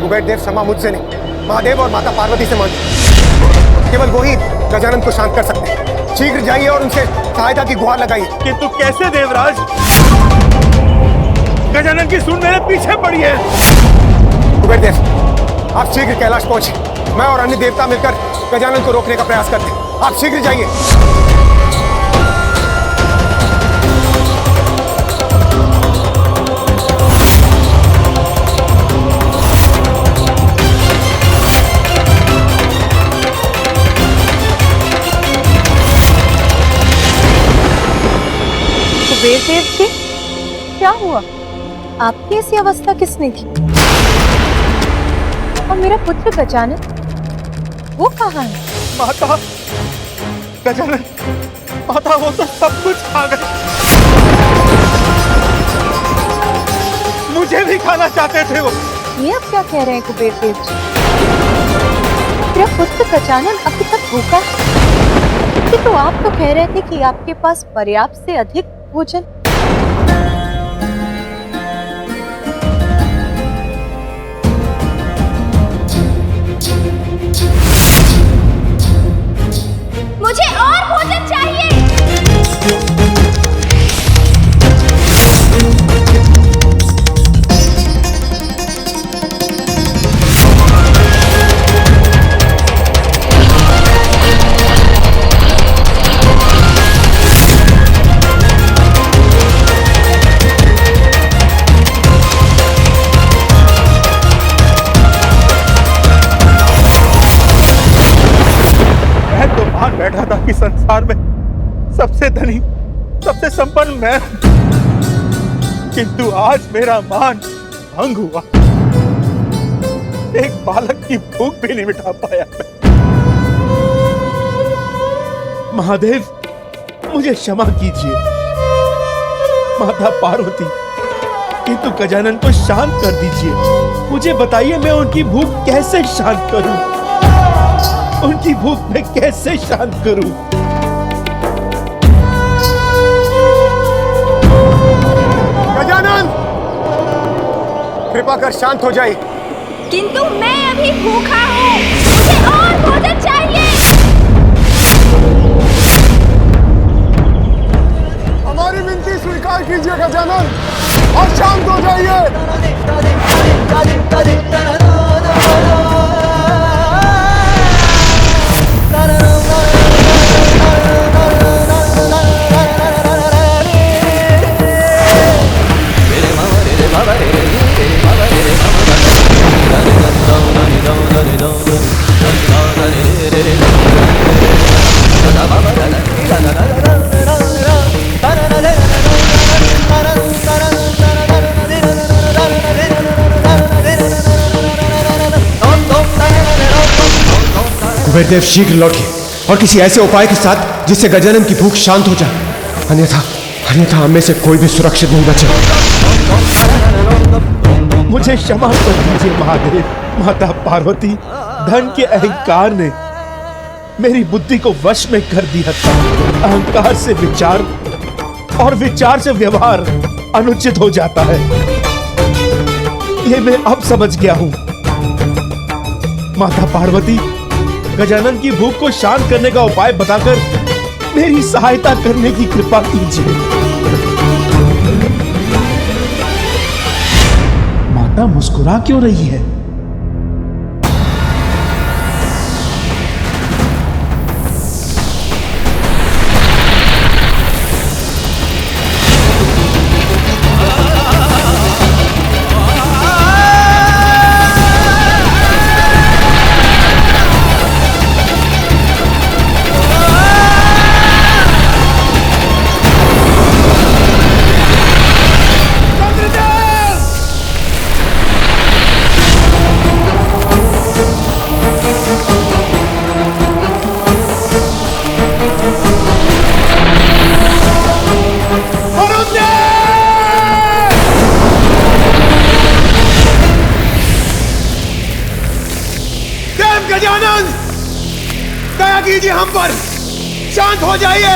कुबेर देव क्षमा मुझसे नहीं, महादेव और माता पार्वती से मांगी। केवल वो ही गजानन को शांत कर सकते हैं। शीघ्र जाइए और उनसे सहायता की गुहार लगाइए। किंतु कैसे देवराज? गजानन की सूंड मेरे पीछे पड़ी है। कुबेर देव, आप शीघ्र कैलाश पहुंचे। मैं और अन्य देवता मिलकर गजानन को रोकने का प्रयास करते हैं। आप शीघ्र जाइए। कुबेर देव जी, क्या हुआ? आपकी ऐसी अवस्था किसने की? और मेरा पुत्र गजानन, वो कहाँ है? माता, गजानन, माता वो तो सब कुछ खा गए। मुझे भी खाना चाहते थे वो। ये अब क्या कह रहे हैं कुबेर देव जी? मेरा पुत्र गजानन अभी तक भूखा है। तो आप तो कह रहे थे कि आपके पास पर्याप्त से अधिक भोजन। मुझे और भोजन चाहिए। बैठा था कि संसार में सबसे धनी, सबसे संपन्न मैं हूं, किंतु आज मेरा मान भंग हुआ। एक बालक की भूख भी नहीं मिटा पाया मैं। महादेव, मुझे क्षमा कीजिए। माता पार्वती, किंतु गजानन को शांत कर दीजिए। मुझे बताइए, मैं उनकी भूख कैसे शांत करूं? उनकी भूख मैं कैसे शांत करूं? गजानन, कृपा कर शांत हो जाइए। किंतु मैं अभी भूखा हूँ, मुझे और भोजन चाहिए। हमारी विनती स्वीकार कीजिए गजानन और शांत हो जाइए। कुबेरदेव, शीघ्र लौटिए और किसी ऐसे उपाय के साथ जिससे गजानन की भूख शांत हो जाए। अन्यथा हम में से कोई भी सुरक्षित नहीं बचेगा। मुझे क्षमा कर दीजिए महादेव। माता पार्वती, धन के अहंकार ने मेरी बुद्धि को वश में कर दिया था। अहंकार से विचार और विचार से व्यवहार अनुचित हो जाता है। ये मैं अब समझ गया हूं। माता पार्वती, गजानन की भूख को शांत करने का उपाय बताकर मेरी सहायता करने की कृपा कीजिए। माता मुस्कुरा क्यों रही है? गजानन, दया कीजिए हम पर, शांत हो जाइए।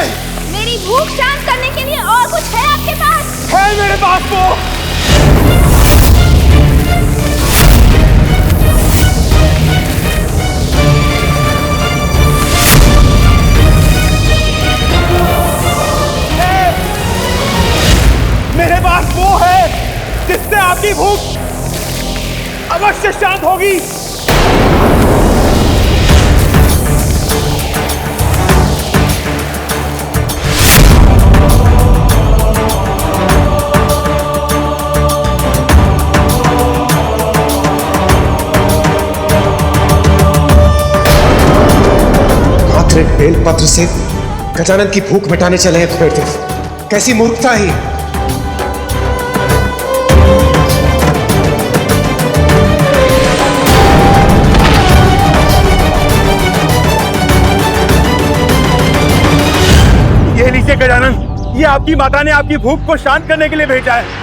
मेरी भूख शांत करने के लिए और कुछ है आपके पास? है मेरे पास वो। पवित्र बेलपत्र से गजानन की भूख मिटाने चले हैं कुबेरदेव। कैसी मूर्खता ही। ये लीजिए गजानन, ये आपकी माता ने आपकी भूख को शांत करने के लिए भेजा है।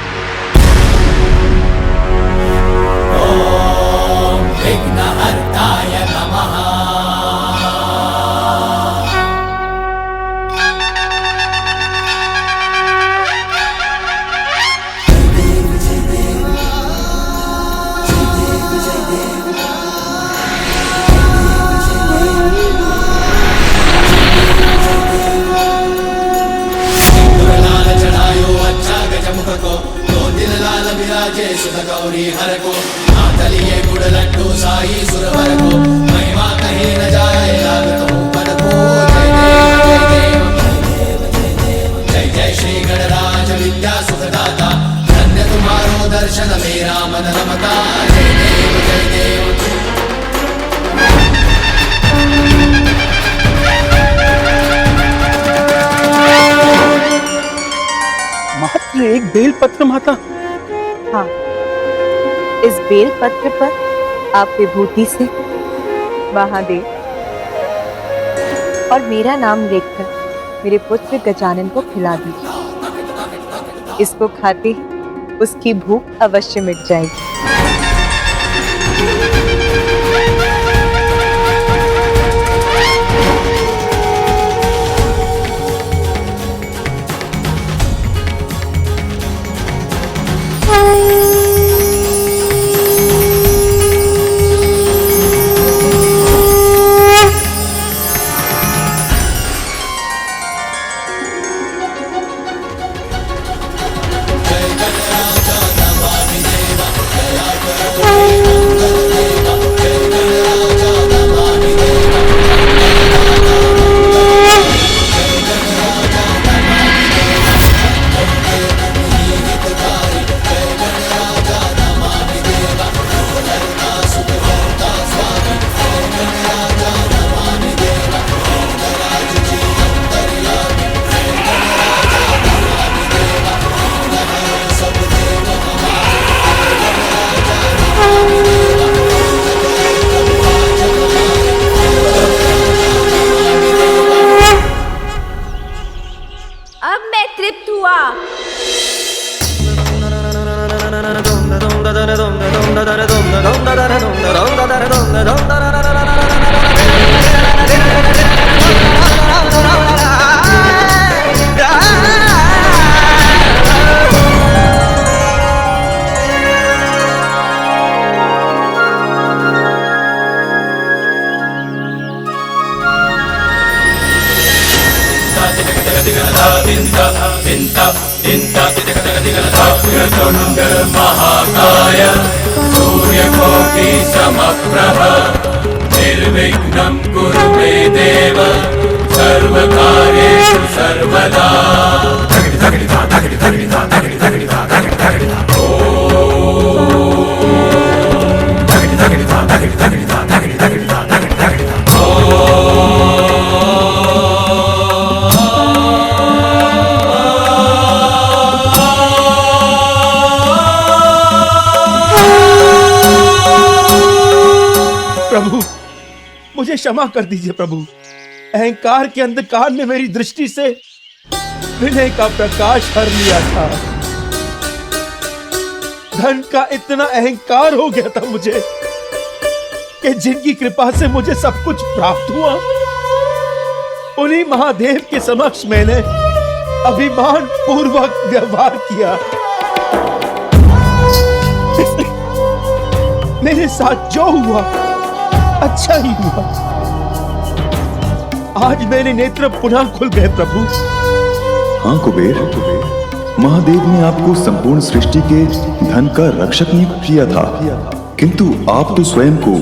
मात्र एक बेलपत्र माता? हाँ, इस बेलपत्र पर आप विभूति से महादेव और मेरा नाम लिखकर मेरे पुत्र गजानन को खिला दीजिए। इसको खाते ही उसकी भूख अवश्य मिट जाएगी। अब मैं तृप्त हुआ। महाकाय सूर्यकोटि समप्रभ निर्विघ्नं कुरु मे देव सर्वकार्येषु सर्वदा। प्रभु, मुझे क्षमा कर दीजिए प्रभु। अहंकार के अंधकार ने मेरी दृष्टि से विनय का प्रकाश हर लिया था। धन का इतना अहंकार हो गया था मुझे कि जिनकी कृपा से मुझे सब कुछ प्राप्त हुआ, उन्हीं महादेव के समक्ष मैंने अभिमान पूर्वक व्यवहार किया। मेरे साथ जो हुआ अच्छा ही हुआ। आज मेरे नेत्र पुनः खुल गए प्रभु। हाँ कुबेर, महादेव ने आपको संपूर्ण सृष्टि के धन का रक्षक नियुक्त किया था, किंतु आप तो स्वयं को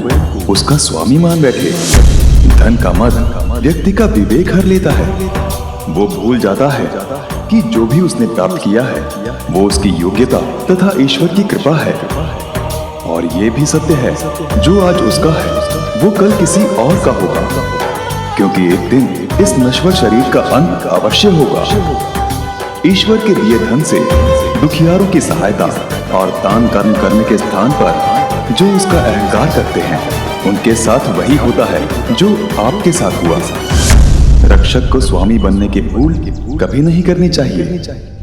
उसका स्वामी मान बैठे। धन का मद व्यक्ति का विवेक हर लेता है। वो भूल जाता है कि जो भी उसने प्राप्त किया है वो उसकी योग्यता तथा ईश्वर की कृपा है। और ये भी सत्य है, जो आज उसका है वो कल किसी और का होगा, क्योंकि एक दिन इस नश्वर शरीर का अंत अवश्य होगा। ईश्वर के दिए धन से दुखियारों की सहायता और दान कर्म करने के स्थान पर जो उसका अहंकार करते हैं, उनके साथ वही होता है जो आपके साथ हुआ। रक्षक को स्वामी बनने की भूल कभी नहीं करनी चाहिए।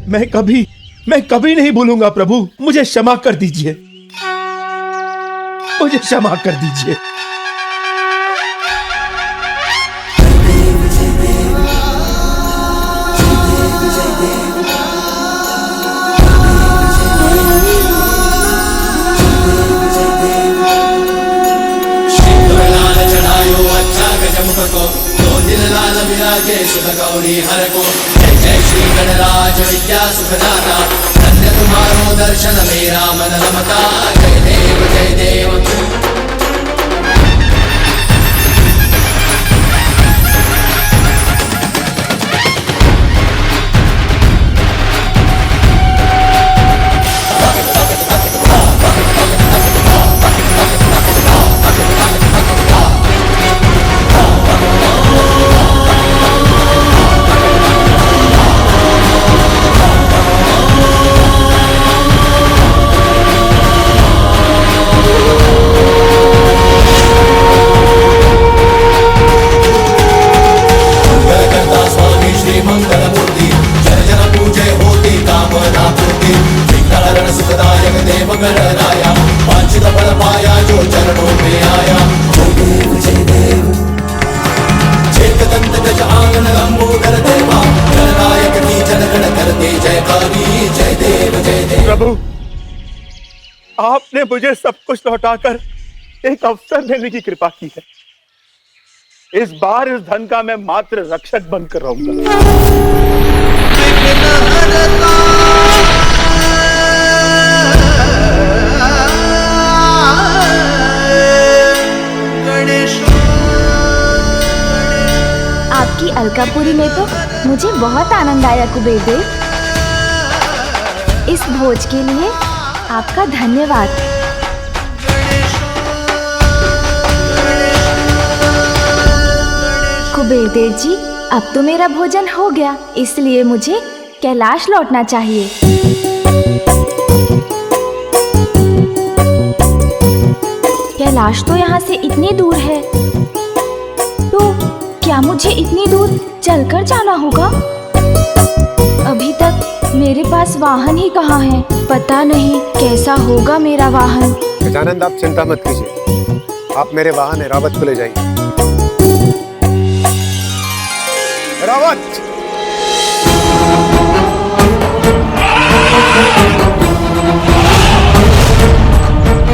मैं कभी नहीं भूलूंगा प्रभु। मुझे क्षमा कर दीजिए, मुझे क्षमा कर दीजिए। हर को जय जय श्री गणराज विद्या सुखदाता, धन्य तुम्हारो दर्शन मेरा मन रमता। जय देव जय देव। प्रभु, आपने मुझे सब कुछ लौटाकर एक अवसर देने की कृपा की है। इस बार इस धन का मैं मात्र रक्षक बनकर रहूंगा। आपकी अलकापुरी में तो मुझे बहुत आनंद आया कुबेर देव। इस भोज के लिए आपका धन्यवाद। कुबेर देव जी, अब तो मेरा भोजन हो गया, इसलिए मुझे कैलाश लौटना चाहिए। कैलाश तो यहाँ से इतनी दूर है, तो क्या मुझे इतनी दूर चलकर जाना होगा? अभी तक मेरे पास वाहन ही कहाँ है, पता नहीं कैसा होगा मेरा वाहन। गजानंद, आप चिंता मत कीजिए, आप मेरे वाहन एरावत को ले जाइए। एरावत!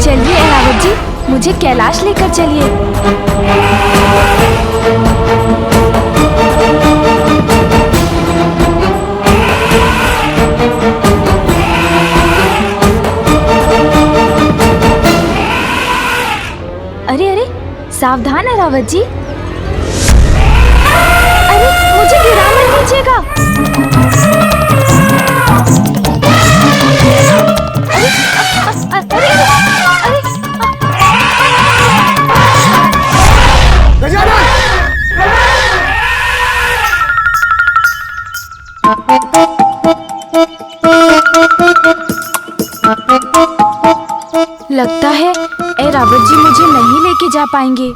चलिए एरावत जी, मुझे कैलाश लेकर चलिए। अरे अरे, सावधान एरावत जी। अरे, मुझे गिरा मत दीजिएगा। लगता है एरावत जी मुझे नहीं लेके जा पाएंगे।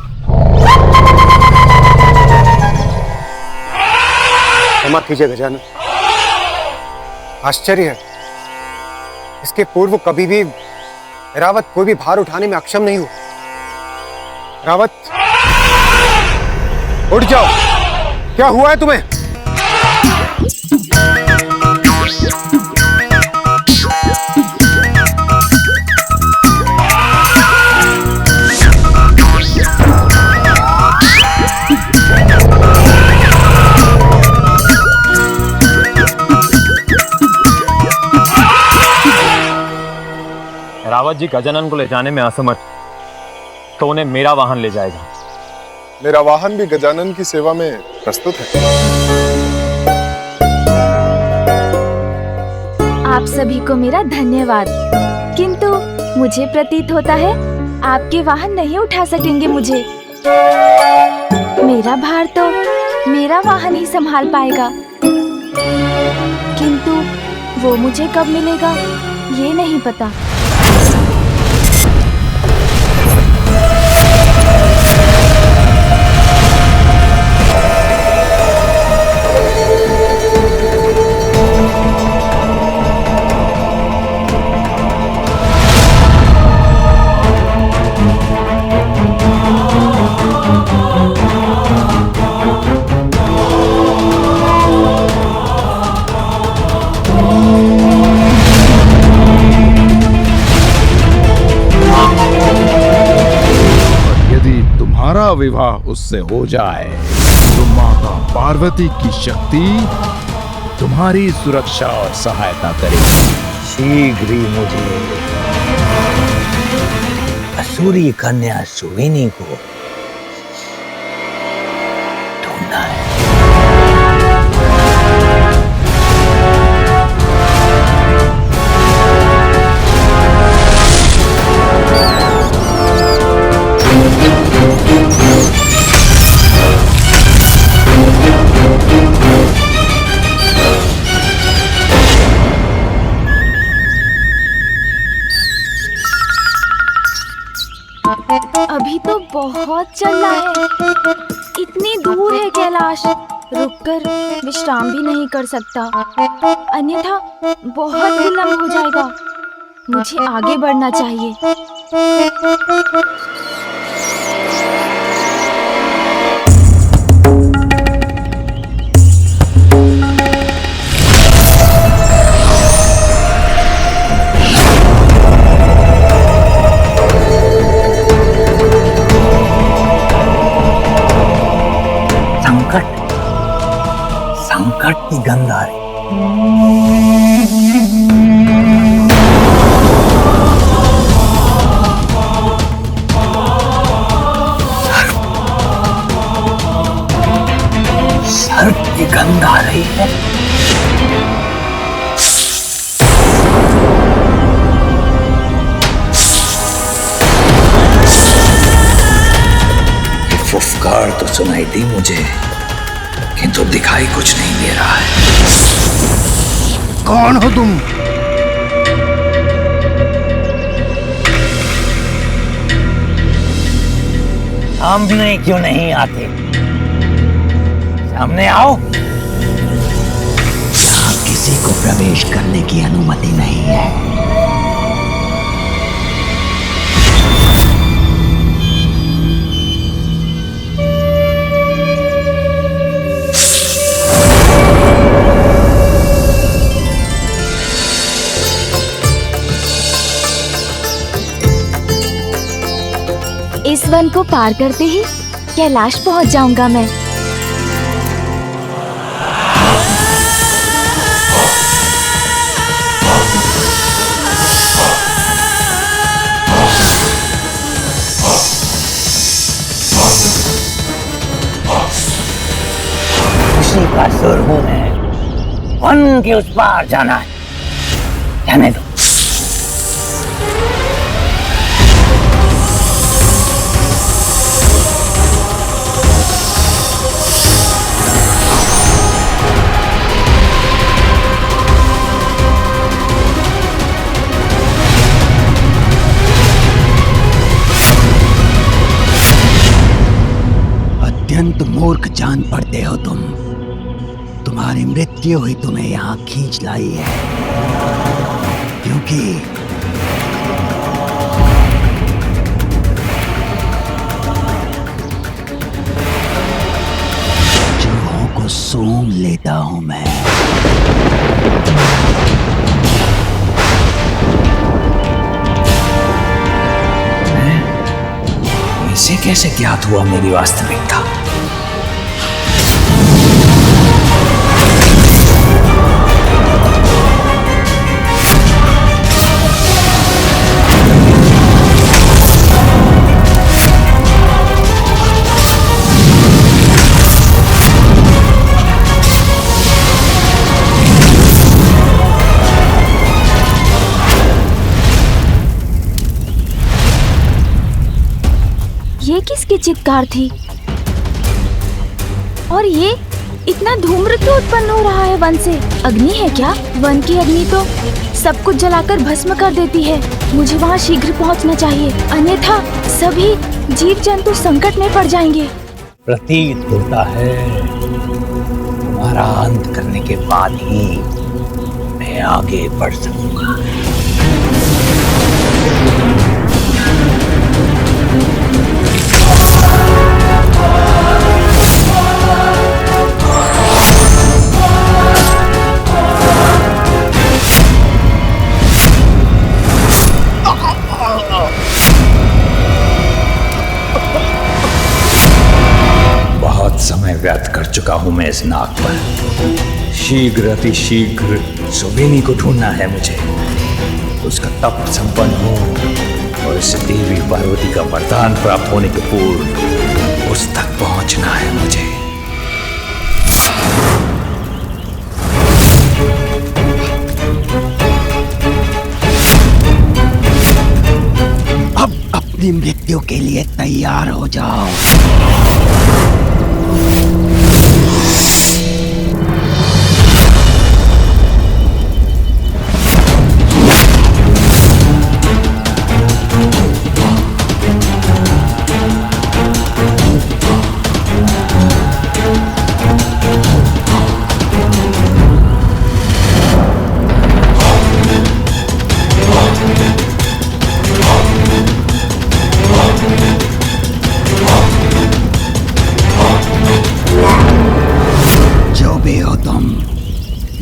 क्षमा कीजिए गजानन, आश्चर्य है, इसके पूर्व कभी भी एरावत कोई भी भार उठाने में अक्षम नहीं हुआ। एरावत, उठ जाओ, क्या हुआ है तुम्हें? रावत जी गजानन को ले जाने में असमर्थ, तो उन्हें मेरा वाहन ले जाएगा। मेरा वाहन भी गजानन की सेवा में प्रस्तुत है। आप सभी को मेरा धन्यवाद, किंतु मुझे प्रतीत होता है आपके वाहन नहीं उठा सकेंगे मुझे। मेरा भार तो मेरा वाहन ही संभाल पाएगा, किंतु वो मुझे कब मिलेगा ये नहीं पता। तुम्हारा विवाह उससे हो जाए तो माता पार्वती की शक्ति तुम्हारी सुरक्षा और सहायता करेगी। शीघ्र ही मुझे असुरी कन्या सुविनी को ढूंढना है। अभी तो बहुत चलना है, इतनी दूर है कैलाश, रुककर विश्राम भी नहीं कर सकता, अन्यथा बहुत विलंब हो जाएगा। मुझे आगे बढ़ना चाहिए। संकट की गंध आ रही। सर्प की गंध आ रही है। फुफकार तो सुनाई दी मुझे, किंतु दिखाई कुछ नहीं दे रहा है। कौन हो तुम? सामने क्यों नहीं आते? सामने आओ। यहाँ किसी को प्रवेश करने की अनुमति नहीं है। इस वन को पार करते ही कैलाश पहुंच जाऊंगा मैं। खुशी का सुर हूं मैं, वन के उस पार जाना है, जाने दो। अत्यंत मूर्ख जान पड़ते हो तुम। तुम्हारी मृत्यु ही तुम्हें यहाँ खींच लाई है, क्योंकि चूहों को सूंघ लेता हूं मैं। इसे कैसे ज्ञात हुआ मेरी वास्तविकता? ये किसकी चित्कार थी? ये इतना धूम्र क्यों उत्पन्न हो रहा है वन से? अग्नि है क्या? वन की अग्नि तो सब कुछ जलाकर भस्म कर देती है। मुझे वहाँ शीघ्र पहुँचना चाहिए, अन्यथा सभी जीव जंतु संकट में पड़ जाएंगे। प्रतीत होता है तुम्हारा अंत करने के बाद ही मैं आगे बढ़ सकूंगा। बहुत समय व्यर्थ कर चुका हूं मैं इस नाग पर। शीघ्र अति शीघ्र सुबेनी को ढूंढना है मुझे। उसका तप संपन्न हो और इससे देवी पार्वती का वरदान प्राप्त होने के पूर्व उस तक पहुंचना है मुझे। अब अपनी मृत्यु के लिए तैयार हो जाओ।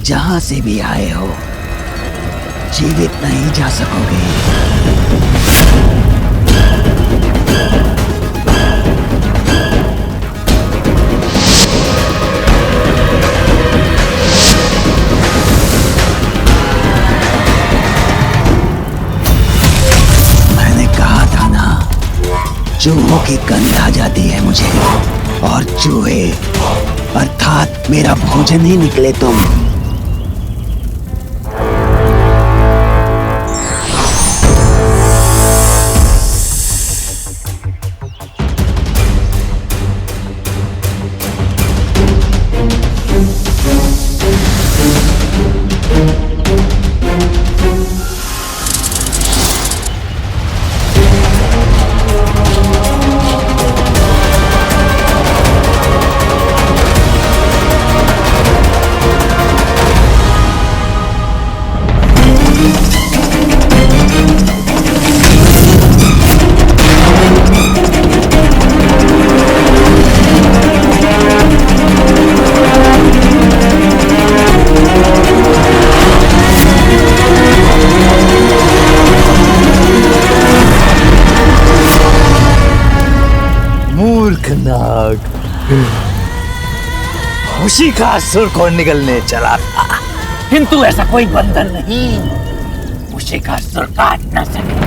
जहां से भी आए हो, जीवित नहीं जा सकोगे। मैंने कहा था ना, चूहों की गंध आ जाती है मुझे, और चूहे अर्थात मेरा भोजन ही निकले तुम। खुशी का असुर को निकलने चला था, किंतु ऐसा कोई बंधन नहीं उसे का असुर काट न सके।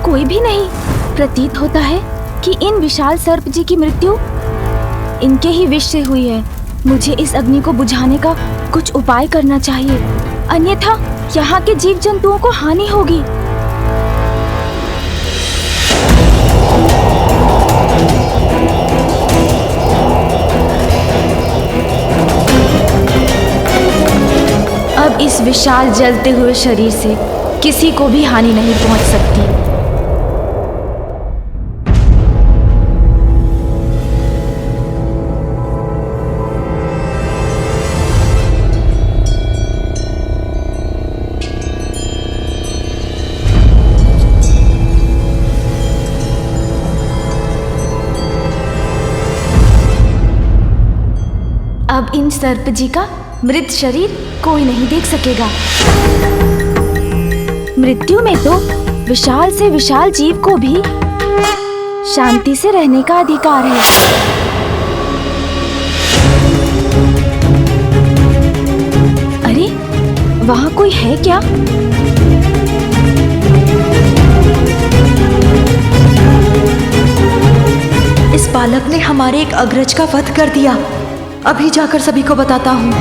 कोई भी नहीं। प्रतीत होता है कि इन विशाल सर्प जी की मृत्यु इनके ही विष से हुई है। मुझे इस अग्नि को बुझाने का कुछ उपाय करना चाहिए, अन्यथा यहाँ के जीव जंतुओं को हानि होगी। अब इस विशाल जलते हुए शरीर से किसी को भी हानि नहीं पहुंच सकती। अब इन सर्प जी का मृत शरीर कोई नहीं देख सकेगा। मृत्यु में तो विशाल से विशाल जीव को भी शांति से रहने का अधिकार है। वहाँ कोई है क्या? इस बालक ने हमारे एक अग्रज का वध कर दिया। अभी जाकर सभी को बताता हूँ।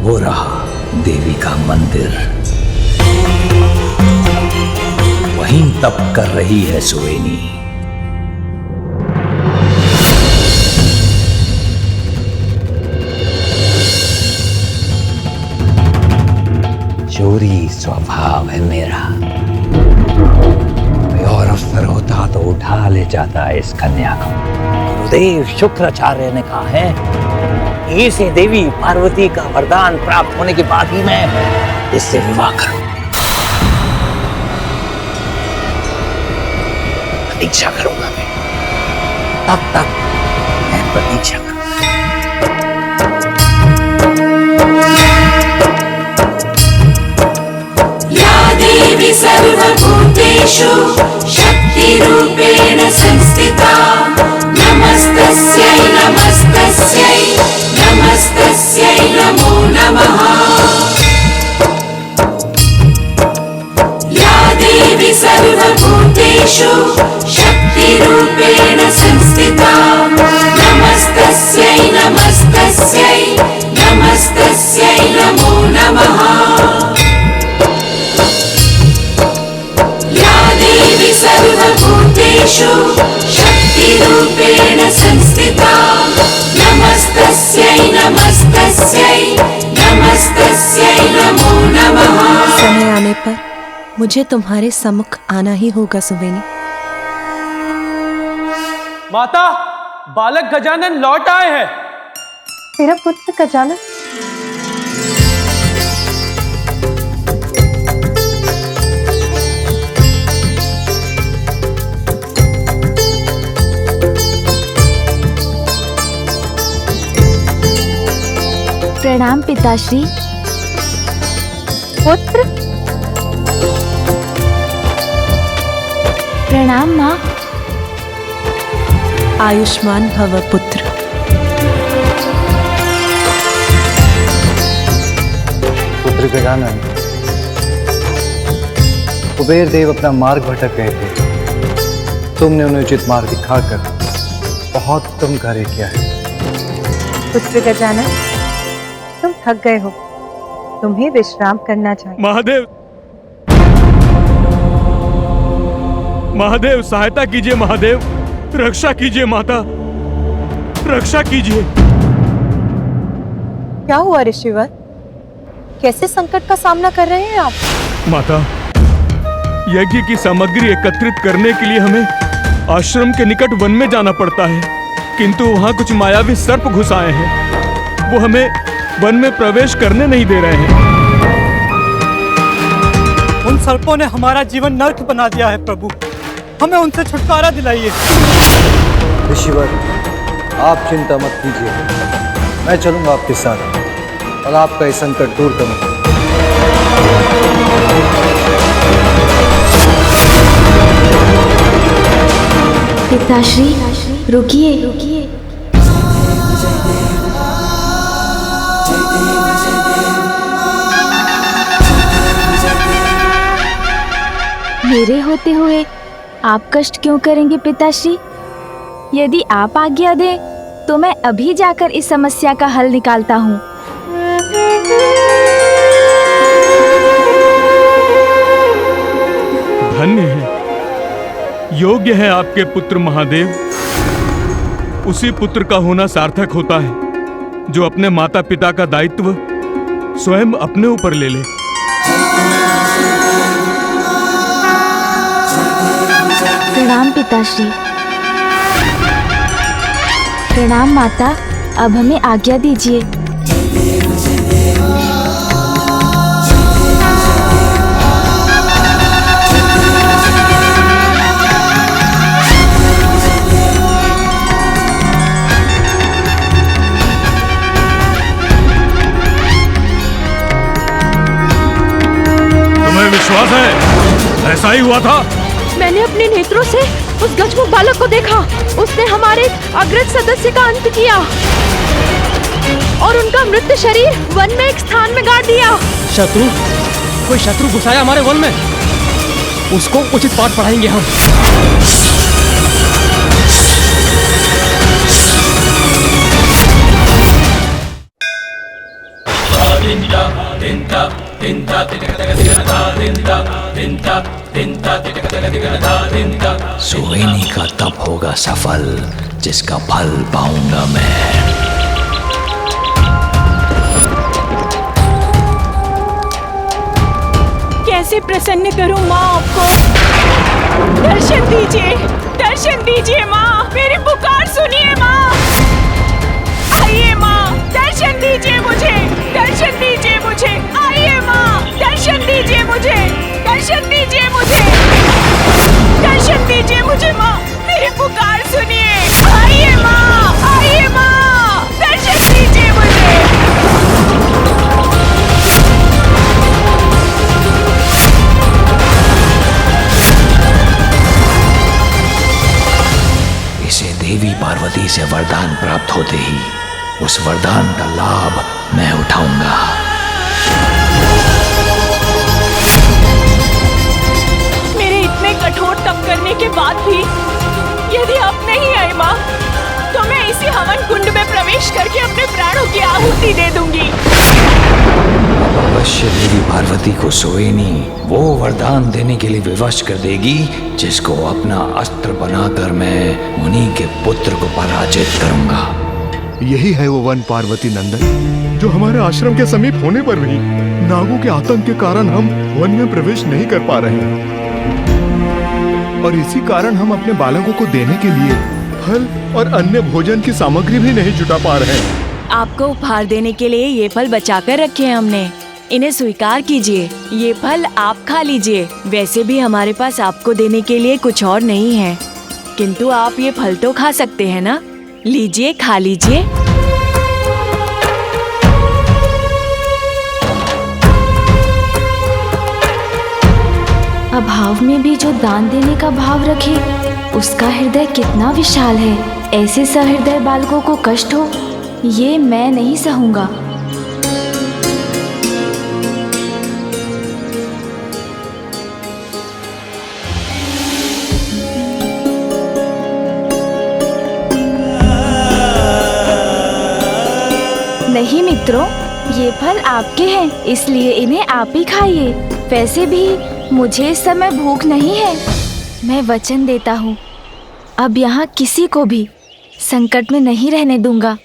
वो रहा देवी का मंदिर, वहीं तप कर रही है सुवेनी। चोरी स्वभाव है मेरा। कोई और अवसर होता तो उठा ले जाता इस कन्या को। गुरुदेव शुक्राचार्य ने कहा है इसे देवी पार्वती का वरदान प्राप्त होने के बाद ही मैं इससे विवाह करूं। प्रतीक्षा करूंगा मैं, तब तक मैं प्रतीक्षा करूंगा। या देवी सर्वभूतेषु शक्तिरूपेण संस्थिता नमस्तस्यै नमस्तस्यै नमस्तस्यै नमो नमः। या देवी सर्वभूतेषु शक्तिरूपेण संस्थिता नमस्तस्यै नमस्तस्यै नमस्तस्यै नमो नमः। या देवी सर्वभूतेषु शक्तिरूपेण संस्थिता नमस्तस्यै नमस्तस्यै नमस्तस्यै नमो नमः। समय आने पर मुझे तुम्हारे सम्मुख आना ही होगा सुवेनी। माता, बालक गजानन लौट आए हैं। मेरा पुत्र गजानन? प्रणाम पिताश्री। पुत्र? प्रणाम माँ। आयुष्मान भव पुत्र। पुत्र गजानन, कुबेर देव अपना मार्ग भटक गए थे। तुमने उन्हें उचित मार्ग दिखाकर बहुत उत्तम कार्य किया है। पुत्र गजानन, तुम थक गए हो, तुम्हें विश्राम करना चाहिए। महादेव, महादेव सहायता कीजिए। महादेव रक्षा कीजिए। माता रक्षा कीजिए। क्या हुआ ऋषिवर? कैसे संकट का सामना कर रहे हैं आप? माता, यज्ञ की सामग्री एकत्रित करने के लिए हमें आश्रम के निकट वन में जाना पड़ता है, किंतु वहां कुछ मायावी सर्प घुस आए हैं। वो हमें वन में प्रवेश करने नहीं दे रहे हैं। उन सर्पों ने हमारा जीवन नर्क बना दिया है प्रभु, हमें उनसे छुटकारा दिलाइए। ऋषिवर, आप चिंता मत कीजिए, मैं चलूंगा आपके साथ और आपका ये संकट दूर करूंगा। पिताश्री रुकिए। मेरे होते हुए आप कष्ट क्यों करेंगे पिताश्री? यदि आप आज्ञा दें तो मैं अभी जाकर इस समस्या का हल निकालता हूँ। धन्य है, योग्य है आपके पुत्र महादेव। उसी पुत्र का होना सार्थक होता है जो अपने माता पिता का दायित्व स्वयं अपने ऊपर ले ले। प्रणाम पिताश्री। प्रणाम माता, अब हमें आज्ञा दीजिए। तुम्हें विश्वास है? ऐसा ही हुआ था। मैंने अपने नेत्रों से उस गजमुख बालक को देखा। उसने हमारे अग्रज सदस्य का अंत किया और उनका मृत शरीर वन में एक स्थान में गाड़ दिया। शत्रु, कोई शत्रु घुसाया हमारे वन में, उसको उचित पाठ पढ़ाएंगे हम। सुवेनी का तप होगा सफल, जिसका फल पाऊंगा मैं। कैसे प्रसन्न करूं माँ आपको? दर्शन दीजिए माँ, मेरी पुकार सुनिए माँ। आइए माँ, दर्शन दीजिए मुझे, दर्शन दीजिए मुझे। आइए माँ, दर्शन दीजिए मुझे, दर्शन दीजिए मुझे, दर्शन दीजिए मुझे माँ, मेरी पुकार सुनिए। आइए माँ, दर्शन दीजिए मुझे। इसे देवी पार्वती से वरदान प्राप्त होते ही उस वरदान का लाभ मैं उठाऊंगा। मेरे इतने कठोर तप करने के बाद भी यदि आप नहीं आए माँ, तो मैं इसी हवन कुंड में प्रवेश करके अपने प्राणों की आहुति दे दूंगी। अवश्य देवी पार्वती को सुवेनी वो वरदान देने के लिए विवश कर देगी जिसको अपना अस्त्र बनाकर मैं उन्हीं के पुत्र को पराजित करूंगा। यही है वो वन पार्वती नंदन, जो हमारे आश्रम के समीप होने पर भी नागों के आतंक के कारण हम वन में प्रवेश नहीं कर पा रहे हैं। और इसी कारण हम अपने बालकों को देने के लिए फल और अन्य भोजन की सामग्री भी नहीं जुटा पा रहे हैं। आपको उपहार देने के लिए ये फल बचाकर रखे हैं हमने, इन्हें स्वीकार कीजिए। ये फल आप खा लीजिए। वैसे भी हमारे पास आपको देने के लिए कुछ और नहीं है, किंतु आप ये फल तो खा सकते हैं ना। लीजिए, खा लीजिए। अभाव में भी जो दान देने का भाव रखे, उसका हृदय कितना विशाल है। ऐसे सहृदय बालकों को कष्ट हो, ये मैं नहीं सहूंगा। नहीं मित्रों, ये फल आपके हैं, इसलिए इन्हें आप ही खाइए। वैसे भी मुझे इस समय भूख नहीं है। मैं वचन देता हूँ, अब यहाँ किसी को भी संकट में नहीं रहने दूंगा।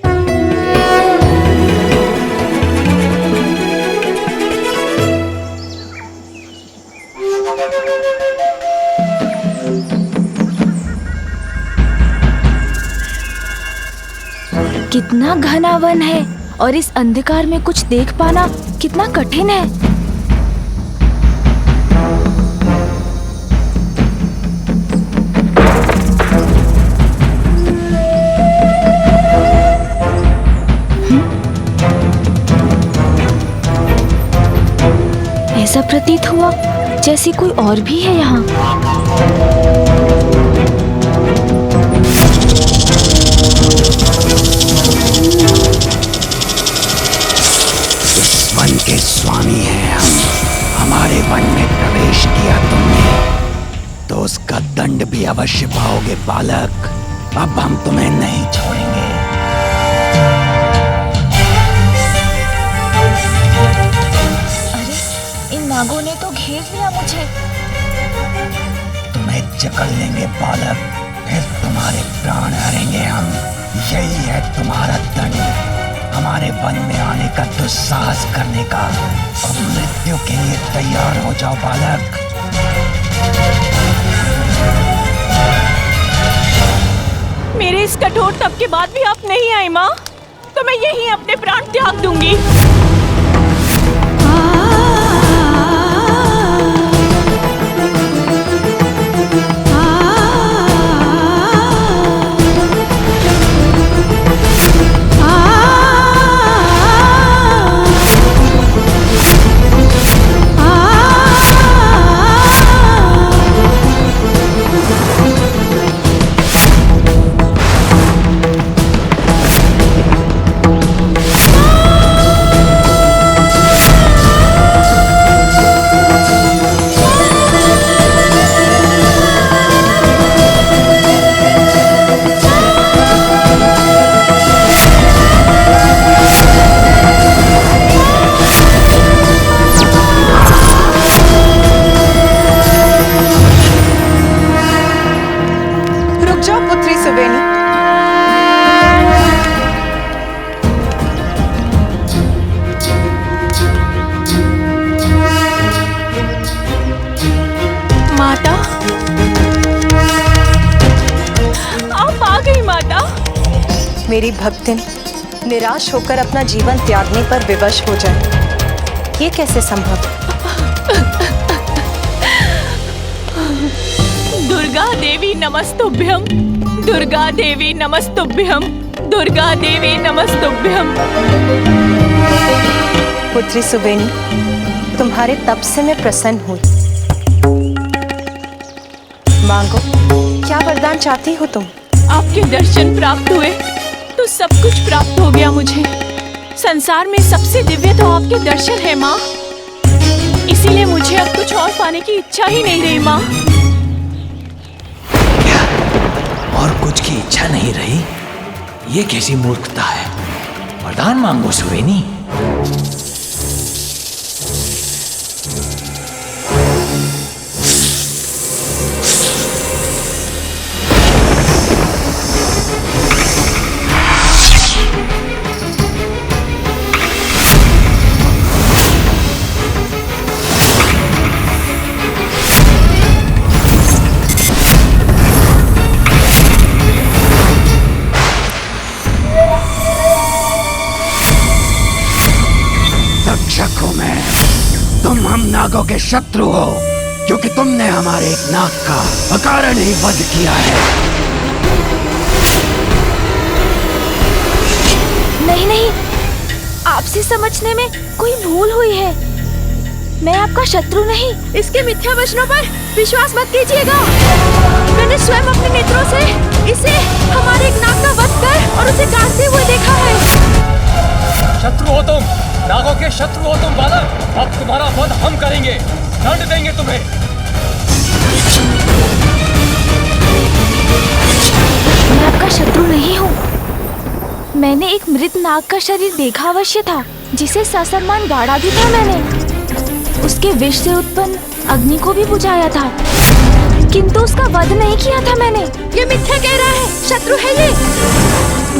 कितना घना वन है और इस अंधकार में कुछ देख पाना कितना कठिन है। ऐसा प्रतीत हुआ जैसे कोई और भी है यहाँ। इस वन के स्वामी हैं हम। हमारे वन में प्रवेश किया तुमने तो उसका दंड भी अवश्य पाओगे बालक। अब हम तुम्हें नहीं छोड़ेंगे। नागों ने तो घेर लिया मुझे। तुम्हें जकड़ लेंगे बालक, फिर तुम्हारे प्राण हरेंगे हम। यही है तुम्हारा दंड, हमारे वन में आने का दुस्साहस करने का। अब मृत्यु के लिए तैयार हो जाओ बालक। मेरे इस कठोर तप के बाद भी आप नहीं आए माँ, तो मैं यहीं अपने प्राण त्याग दूंगी। माता, आप आ गई माता। मेरी भक्तिन निराश होकर अपना जीवन त्यागने पर विवश हो जाए, ये कैसे संभव? दुर्गा देवी नमस्तुभ्यम, दुर्गा देवी नमस्तुभ्यम, दुर्गा देवी नमस्तुभ्यम। पुत्री सुवेनी, तुम्हारे तप से मैं प्रसन्न हुई। मांगो, क्या वरदान चाहती हो तुम? आपके दर्शन प्राप्त हुए तो सब कुछ प्राप्त हो गया मुझे। संसार में सबसे दिव्य तो आपके दर्शन है माँ, इसीलिए मुझे अब कुछ और पाने की इच्छा ही नहीं रही माँ। और कुछ की इच्छा नहीं रही? ये कैसी मूर्खता है? वरदान मांगो सुवेनी। तुम हम नागों के शत्रु हो, क्योंकि तुमने हमारे एक नाग का अकारण ही वध किया है। नहीं नहीं, आपसे समझने में कोई भूल हुई है। मैं आपका शत्रु नहीं। इसके मिथ्या वचनों पर विश्वास मत कीजिएगा। मैंने स्वयं अपने नेत्रों से इसे हमारे एक नाग का वध कर और उसे काटते हुए देखा है। शत्रु हो तुम, नागों के शत्रु हो तुम बालक। अब तुम्हारा वध हम करेंगे, दंड देंगे तुम्हें। मैं आपका शत्रु नहीं हूँ। मैंने एक मृत नाग का शरीर देखा अवश्य था, जिसे ससम्मान गाड़ा भी था मैंने। उसके विष से उत्पन्न अग्नि को भी बुझाया था, किंतु उसका वध नहीं किया था मैंने। ये मिथ्या कह रहा है, शत्रु है ये।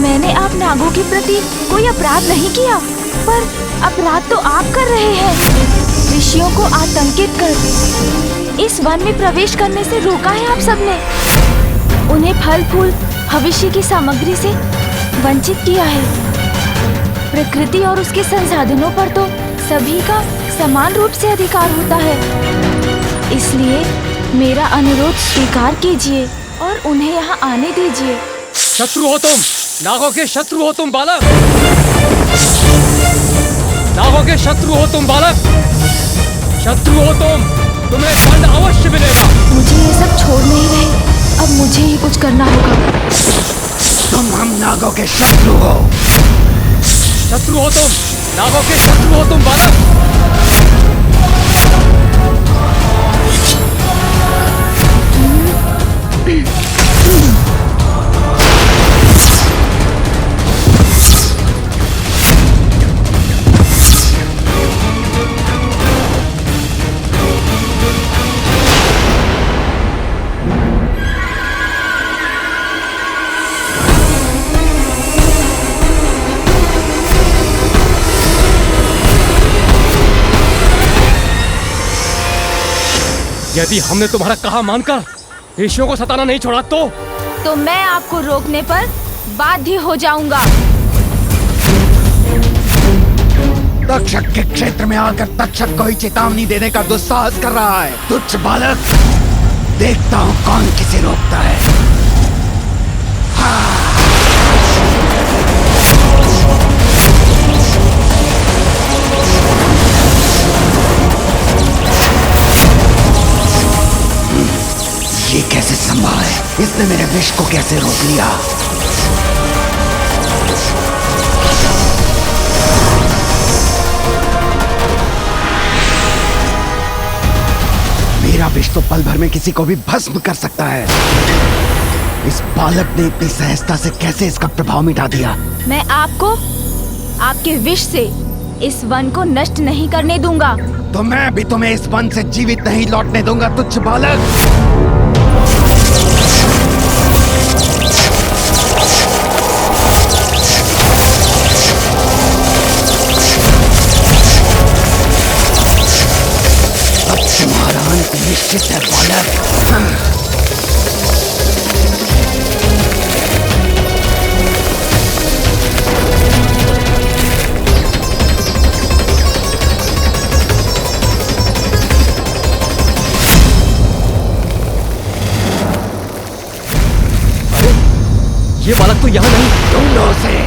मैंने आप नागों के प्रति कोई अपराध नहीं किया, पर अपराध तो आप कर रहे हैं। ऋषियों को आतंकित कर इस वन में प्रवेश करने से रोका है आप सबने। उन्हें फल फूल भविष्य की सामग्री से वंचित किया है। प्रकृति और उसके संसाधनों पर तो सभी का समान रूप से अधिकार होता है। इसलिए मेरा अनुरोध स्वीकार कीजिए और उन्हें यहाँ आने दीजिए। शत्रु हो तुम, नागों के शत्रु हो तुम बालक। नागों के शत्रु हो तुम बालक, शत्रु हो तुम, तुम्हें दंड अवश्य मिलेगा। मुझे ये सब छोड़ नहीं रहे, अब मुझे ही कुछ करना होगा। तुम हम नागों के शत्रु हो। शत्रु हो तुम, नागों के शत्रु हो तुम बालक। यदि हमने तुम्हारा कहा मानकर ऋषियों को सताना नहीं छोड़ा तो मैं आपको रोकने पर बाध्य हो जाऊंगा। तक्षक के क्षेत्र में आकर तक्षक को ही चेतावनी देने का दुस्साहस कर रहा है। तुच्छ बालक, देखता हूँ कौन किसे रोकता है। ये कैसे संभव है? इसने मेरे विष को कैसे रोक लिया? मेरा विष तो पल भर में किसी को भी भस्म कर सकता है। इस बालक ने इतनी सहजता से कैसे इसका प्रभाव मिटा दिया? मैं आपको आपके विष से इस वन को नष्ट नहीं करने दूंगा। तो मैं भी तुम्हें इस वन से जीवित नहीं लौटने दूंगा, तुच्छ बालक। अब तुम्हारा अंत निश्चित है बालक। ये बालक तो यहाँ नहीं। ढूंढो उसे।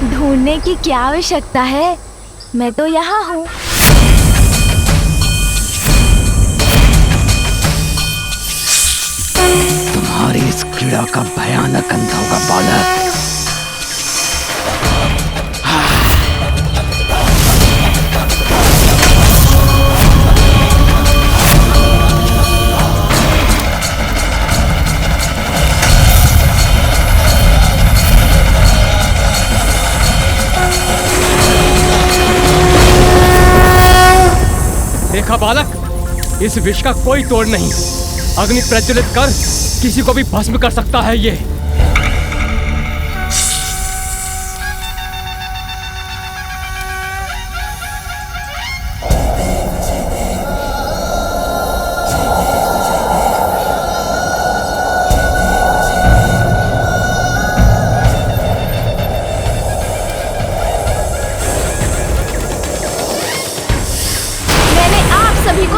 ढूंढने की क्या आवश्यकता है, मैं तो यहाँ हूँ। तुम्हारी इस क्रीड़ा का भयानक अंत होगा बालक। देखा बालक, इस विष का कोई तोड़ नहीं। अग्नि प्रज्वलित कर किसी को भी भस्म कर सकता है ये।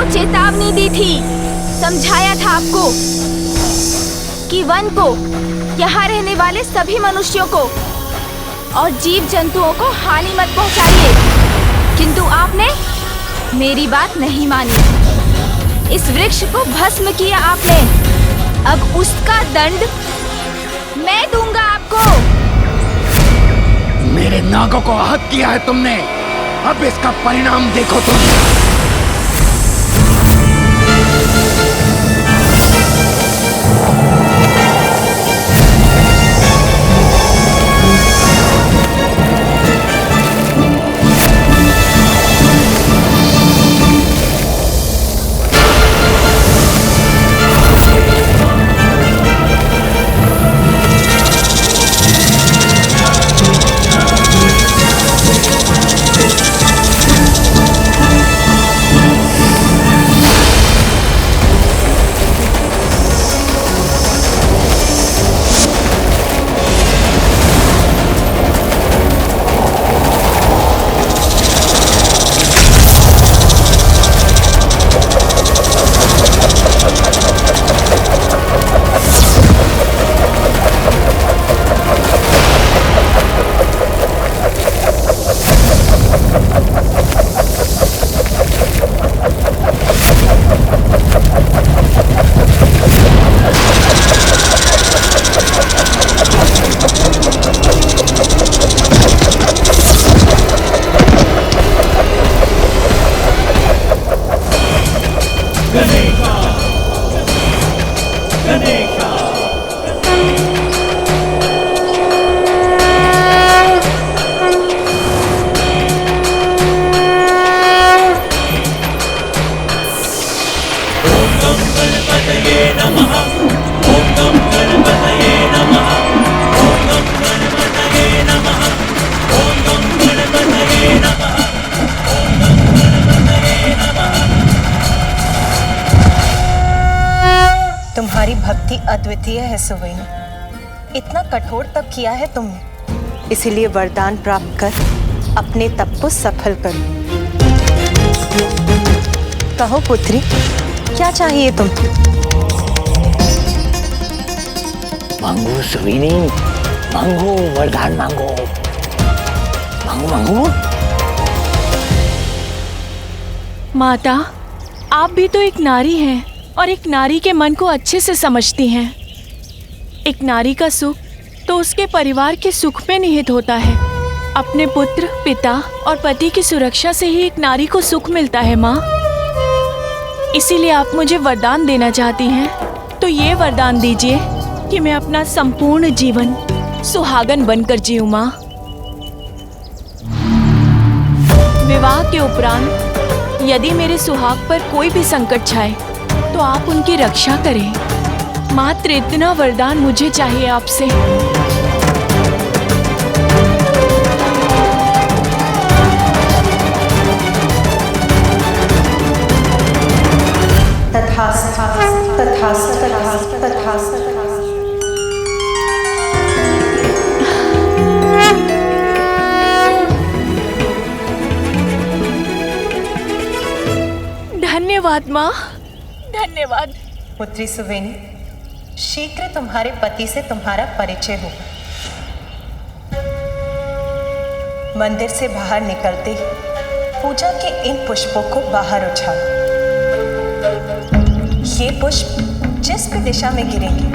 चेतावनी दी थी, समझाया था आपको कि वन को, यहाँ रहने वाले सभी मनुष्यों को और जीव जंतुओं को हानि मत पहुँचाइए, किंतु आपने मेरी बात नहीं मानी। इस वृक्ष को भस्म किया आपने, अब उसका दंड मैं दूंगा आपको। मेरे नागों को आहत किया है तुमने, अब इसका परिणाम देखो तुम। तुम्हारी भक्ति अद्वितीय है सुवेनी, इतना कठोर तप किया है तुमने, इसीलिए वरदान प्राप्त कर अपने तप को सफल करो। कहो पुत्री, क्या चाहिए तुमको? मांगो सुवेनी, मांगो वरदान मांगो, मांगो मांगो। माता, आप भी तो एक नारी हैं और एक नारी के मन को अच्छे से समझती हैं। एक नारी का सुख तो उसके परिवार के सुख में निहित होता है। अपने पुत्र, पिता और पति की सुरक्षा से ही एक नारी को सुख मिलता है माँ। इसीलिए आप मुझे वरदान देना चाहती हैं तो ये वरदान दीजिए कि मैं अपना संपूर्ण जीवन सुहागन बनकर जीऊं माँ। विवाह के उपरांत यदि मेरे सुहाग पर कोई भी संकट छाए तो आप उनकी रक्षा करें। मात्र इतना वरदान मुझे चाहिए आपसे। तथास्तु तथास्तु तथास्तु तथास्तु। धन्यवाद माँ, धन्यवाद। पुत्री सुवेनी, शीघ्र तुम्हारे पति से तुम्हारा परिचय होगा। मंदिर से बाहर निकलते ही पूजा के इन पुष्पों को बाहर उछाओ। ये पुष्प जिस भी दिशा में गिरेंगे,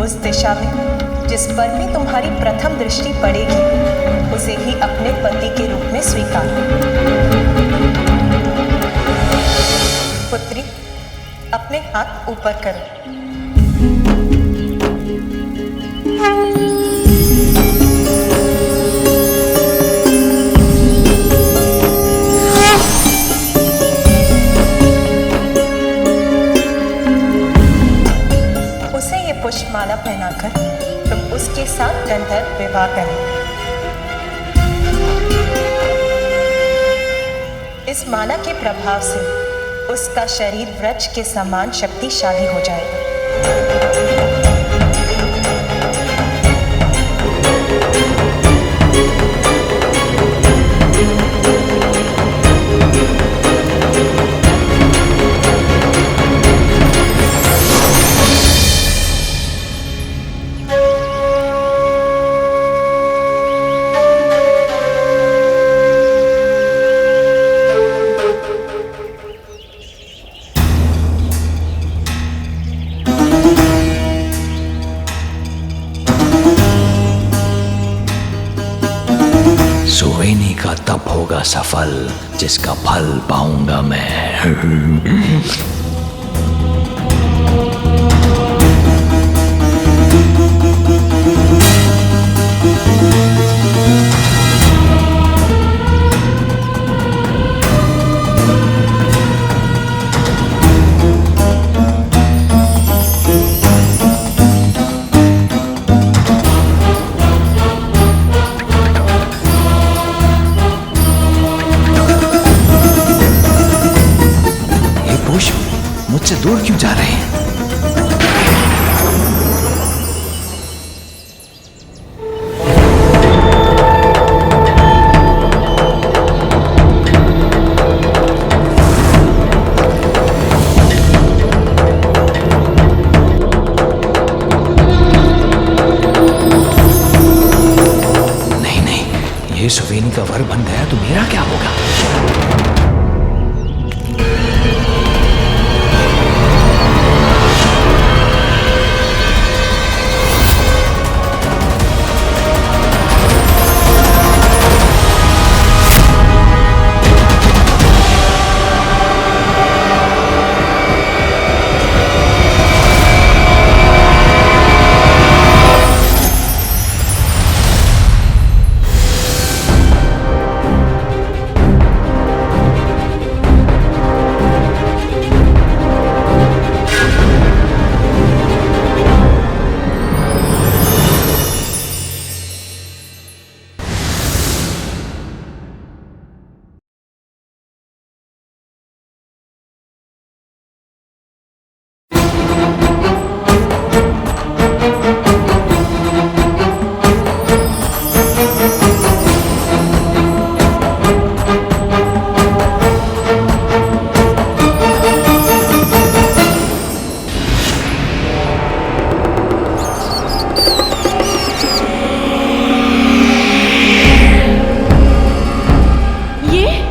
उस दिशा में जिस पर भी तुम्हारी प्रथम दृष्टि पड़ेगी, उसे ही अपने पति के रूप में स्वीकार। पुत्री, अपने हाथ ऊपर करो। उसे ये पुष्पमाला पहनाकर तुम उसके साथ गंधर्व विवाह करें। इस माला के प्रभाव से उसका शरीर वृक्ष के समान शक्तिशाली हो जाएगा। सुवेनी का तप होगा सफल, जिसका फल पाऊंगा मैं। मुझसे दूर क्यों जा रहे हैं? नहीं नहीं, ये सुवेनी का वर बन गया तो मेरा क्या होगा?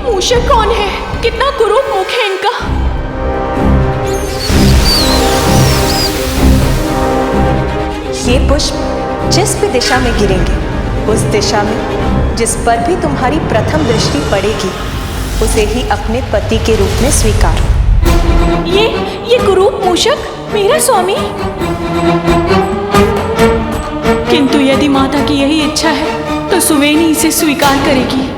मूषक कौन है? कितना कुरूप मुख है इनका। ये पुष्प जिस भी दिशा में गिरेंगे, उस दिशा में जिस पर भी तुम्हारी प्रथम दृष्टि पड़ेगी, उसे ही अपने पति के रूप में स्वीकार। ये कुरूप मूषक मेरा स्वामी। किंतु यदि माता की यही इच्छा है तो सुवेनी इसे स्वीकार करेगी।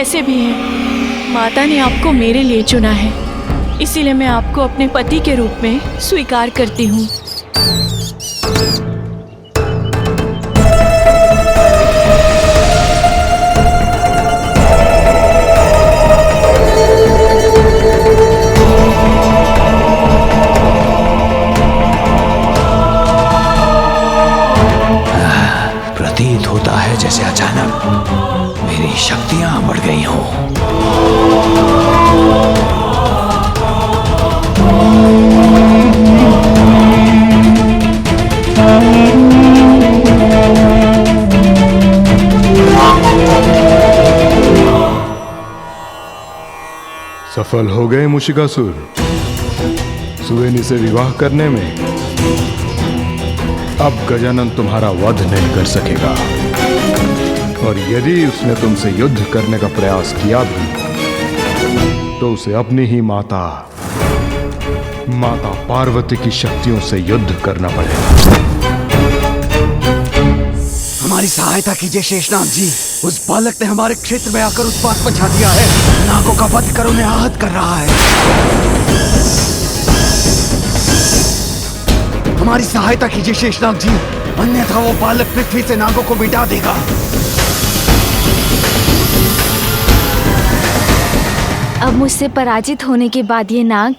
जैसे भी हैं, माता ने आपको मेरे लिए चुना है, इसीलिए मैं आपको अपने पति के रूप में स्वीकार करती हूँ। प्रतीत होता है जैसे अचानक मेरी शक्तियां बढ़ गई हों। सफल हो गए मुशिकासुर सुवेनी से विवाह करने में। अब गजानन तुम्हारा वध नहीं कर सकेगा, और यदि उसने तुमसे युद्ध करने का प्रयास किया भी तो उसे अपनी ही माता पार्वती की शक्तियों से युद्ध करना पड़ेगा। हमारी सहायता कीजिए शेषनाग जी। उस बालक ने हमारे क्षेत्र में आकर उत्पात मचा दिया है। नागों का वध कर उन्हें आहत कर रहा है। हमारी सहायता कीजिए शेषनाग जी, अन्यथा वो बालक पृथ्वी से नागों को मिटा देगा। अब मुझसे पराजित होने के बाद ये नाग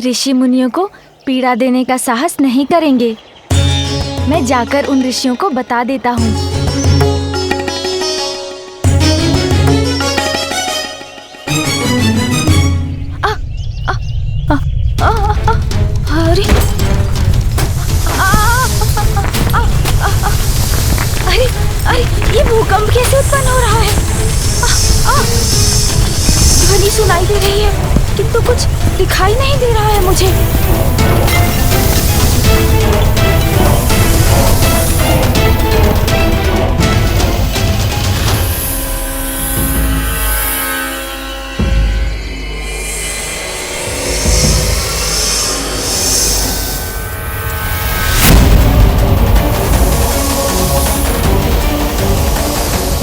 ऋषि मुनियों को पीड़ा देने का साहस नहीं करेंगे। मैं जाकर उन ऋषियों को बता देता हूँ। अरे अरे अरे ये भूकंप कैसे उत्पन्न हो रहा है? ध्वनि सुनाई दे रही है किंतु कुछ दिखाई नहीं दे रहा है मुझे।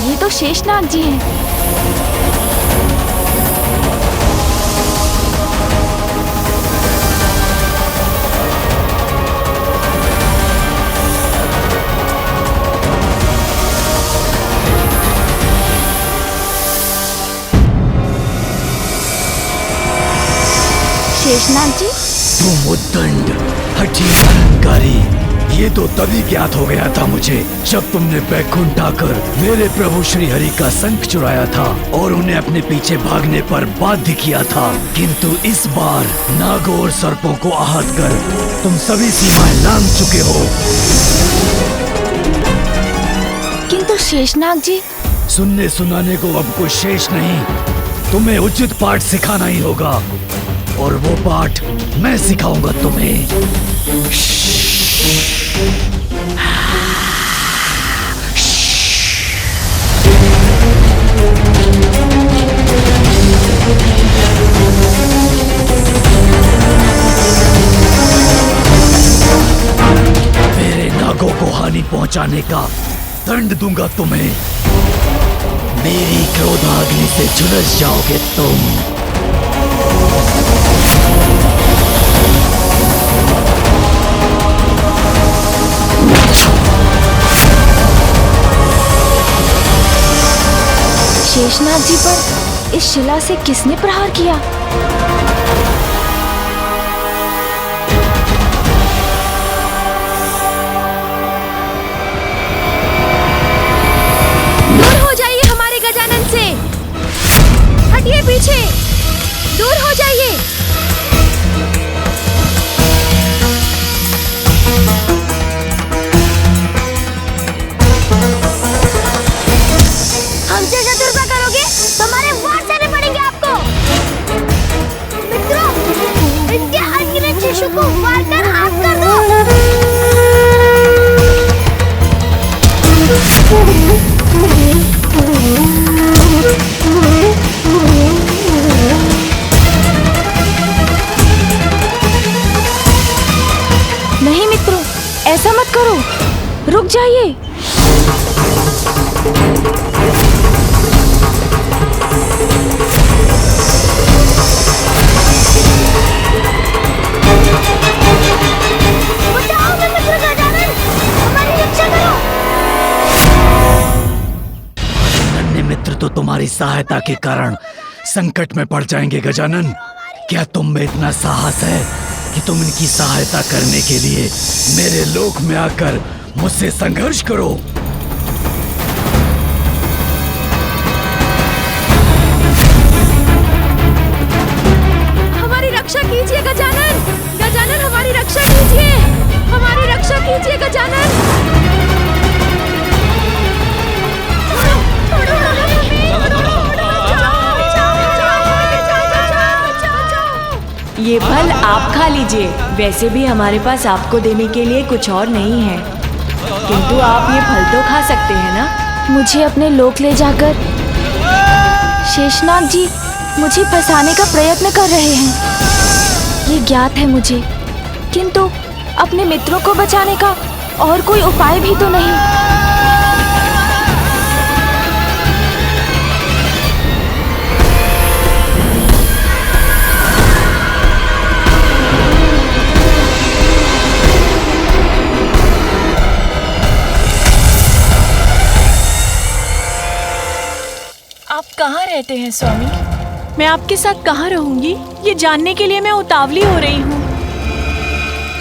ये तो शेषनाग जी हैं। शेषनाग जी, तुम उद्दंड हठी अहंकारी, ये तो तभी ज्ञात हो गया था मुझे जब तुमने बैकुंठ आकर मेरे प्रभु श्री हरि का शंख चुराया था और उन्हें अपने पीछे भागने पर बाध्य किया था। किंतु इस बार नागों और सर्पों को आहत कर तुम सभी सीमाएं लांघ चुके हो। किंतु शेषनाग जी, सुनने सुनाने को अब कुछ शेष नहीं, तुम्हें उचित पाठ सिखाना ही होगा, और वो पाठ मैं सिखाऊंगा तुम्हें। मेरे नागों को हानि पहुंचाने का दंड दूंगा तुम्हें। मेरी क्रोधाग्नि से झुलस जाओगे तुम। शेषनाग जी पर इस शिला से किसने प्रहार किया? दूर हो जाइए हमारे गजानन से, हटिए पीछे, दूर हो जाइए। हमसे शत्रुता करोगे तो हमारे वार देने पड़ेंगे आपको। मित्रों, इसके अनगिनत शिशु को वार कर आग कर दो। नहीं मित्रों, ऐसा मत करो, रुक जाइए। तुम्हारी सहायता के कारण संकट में पड़ जाएंगे गजानन। क्या तुम में इतना साहस है कि तुम इनकी सहायता करने के लिए मेरे लोक में आकर मुझसे संघर्ष करो? हमारी रक्षा कीजिए गजानन, गजानन हमारी रक्षा कीजिए, हमारी रक्षा कीजिए गजानन। ये फल आप खा लीजिए। वैसे भी हमारे पास आपको देने के लिए कुछ और नहीं है, किंतु आप ये फल तो खा सकते हैं ना। मुझे अपने लोक ले जाकर शेषनाग जी मुझे फंसाने का प्रयत्न कर रहे हैं, ये ज्ञात है मुझे, किंतु अपने मित्रों को बचाने का और कोई उपाय भी तो नहीं। आप कहाँ रहते हैं स्वामी? मैं आपके साथ कहाँ रहूंगी, ये जानने के लिए मैं उतावली हो रही हूँ।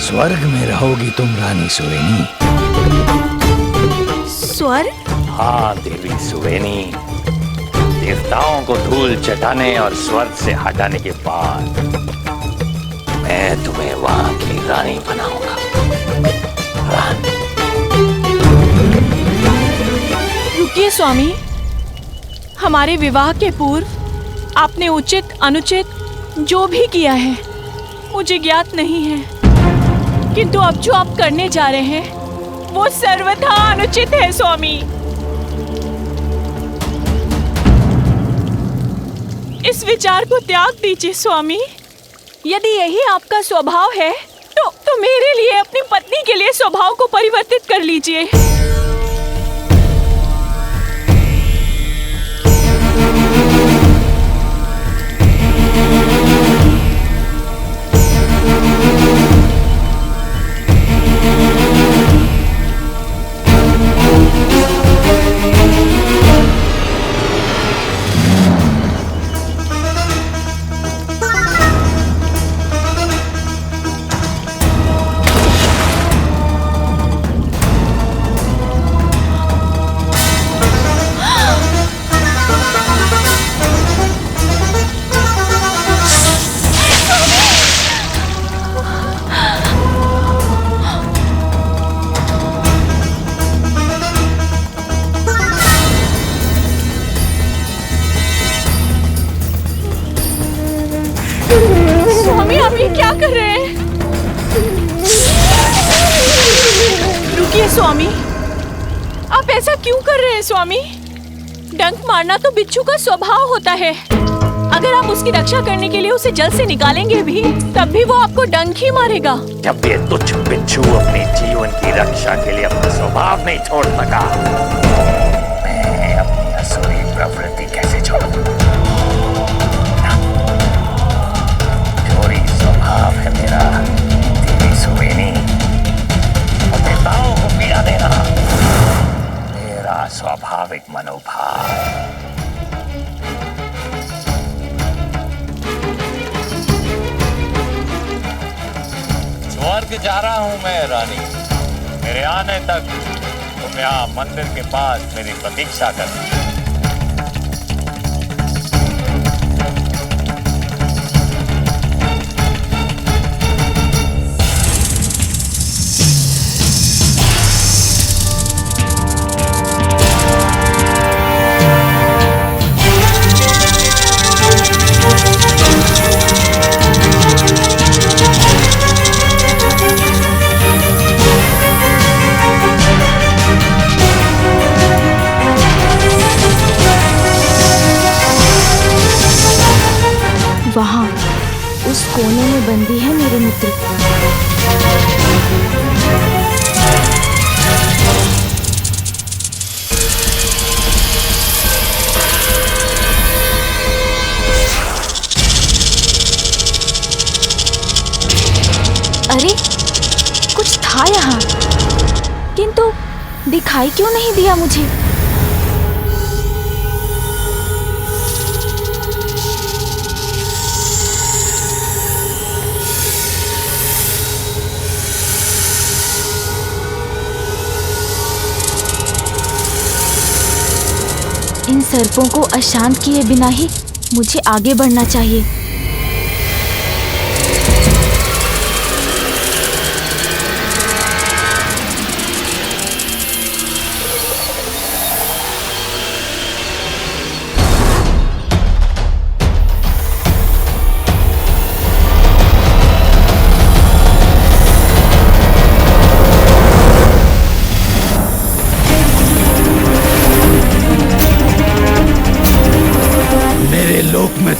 स्वर्ग में रहोगी तुम रानी सुवेनी। स्वर्ग? हाँ देवी सुवेनी, देवताओं को धूल चटाने और स्वर्ग से हटाने के बाद मैं तुम्हें वहां की रानी बनाऊंगा। रुकिए स्वामी, हमारे विवाह के पूर्व आपने उचित अनुचित जो भी किया है मुझे ज्ञात नहीं है, किंतु अब जो आप करने जा रहे हैं वो सर्वथा अनुचित है स्वामी। इस विचार को त्याग दीजिए स्वामी। यदि यही आपका स्वभाव है तो मेरे लिए, अपनी पत्नी के लिए स्वभाव को परिवर्तित कर लीजिए। स्वामी आप ये क्या कर रहे हैं? रुकिए स्वामी, आप ऐसा क्यों कर रहे हैं स्वामी? डंक मारना तो बिच्छू का स्वभाव होता है। अगर आप उसकी रक्षा करने के लिए उसे जल से निकालेंगे भी, तब भी वो आपको डंक ही मारेगा। जब ये तुच्छ बिच्छू अपने जीवन की रक्षा के लिए अपना स्वभाव नहीं छोड़ सका, मैं अपनी असुरी प्रवृत्ति कैसे छोड़ूं? चोरी स्वभाव है मेरा देवी सुवेनी, और देवताओं को पीड़ा देना मेरा स्वाभाविक मनोभाव। स्वर्ग जा रहा हूं मैं रानी, मेरे आने तक तुम यहाँ मंदिर के पास मेरी प्रतीक्षा करना। वहाँ उस कोने में बंदी है मेरे मित्र। अरे कुछ था यहाँ, किंतु दिखाई क्यों नहीं दिया मुझे? सर्पों को अशांत किए बिना ही मुझे आगे बढ़ना चाहिए।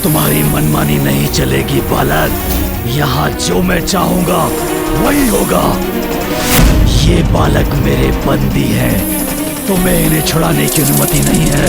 तुम्हारी मनमानी नहीं चलेगी बालक। यहाँ जो मैं चाहूंगा वही होगा। ये बालक मेरे बंदी हैं, तुम्हें इन्हें छुड़ाने की अनुमति नहीं है।